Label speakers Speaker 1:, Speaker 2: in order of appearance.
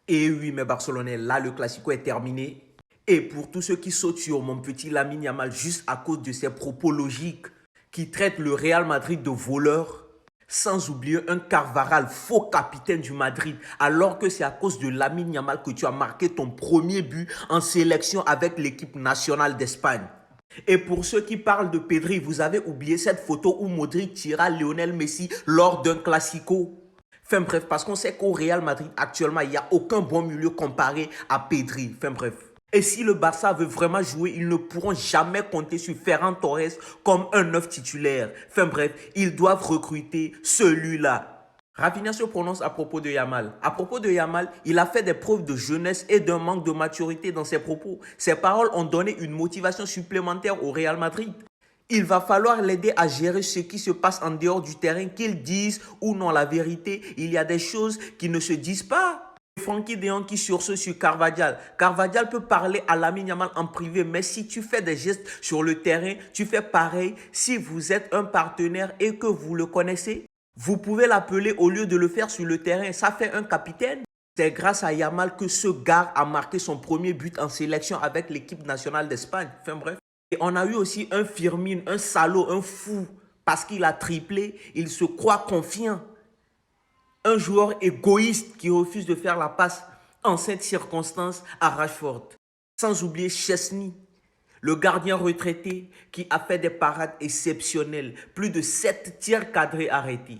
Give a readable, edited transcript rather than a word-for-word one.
Speaker 1: Et oui, mes Barcelonais, là, le Classico est terminé. Et pour tous ceux qui sautent sur mon petit Lamine Yamal juste à cause de ses propos logiques, qui traitent le Real Madrid de voleur, sans oublier un Carvajal, faux capitaine du Madrid, alors que c'est à cause de Lamine Yamal que tu as marqué ton premier but en sélection avec l'équipe nationale d'Espagne. Et pour ceux qui parlent de Pedri, vous avez oublié cette photo où Modric tira Lionel Messi lors d'un Classico. Enfin bref, parce qu'on sait qu'au Real Madrid actuellement, il n'y a aucun bon milieu comparé à Pedri. Enfin bref. Et si le Barça veut vraiment jouer, ils ne pourront jamais compter sur Ferran Torres comme un neuf titulaire. Enfin bref, ils doivent recruter celui-là. Rafinha se prononce à propos de Yamal. À propos de Yamal, il a fait des preuves de jeunesse et d'un manque de maturité dans ses propos. Ses paroles ont donné une motivation supplémentaire au Real Madrid. Il va falloir l'aider à gérer ce qui se passe en dehors du terrain, qu'il dise ou non la vérité. Il y a des choses qui ne se disent pas. Frankie de Jong qui sursaute sur Carvajal. Carvajal peut parler à Lamine Yamal en privé, mais si tu fais des gestes sur le terrain, tu fais pareil. Si vous êtes un partenaire et que vous le connaissez, vous pouvez l'appeler au lieu de le faire sur le terrain. Ça fait un capitaine. C'est grâce à Yamal que ce gars a marqué son premier but en sélection avec l'équipe nationale d'Espagne. Enfin bref. Et on a eu aussi un Firmin, un salaud, un fou. Parce qu'il a triplé, il se croit confiant. Un joueur égoïste qui refuse de faire la passe en cette circonstance à Rashford. Sans oublier Chesney, le gardien retraité qui a fait des parades exceptionnelles. Plus de 7 tirs cadrés arrêtés.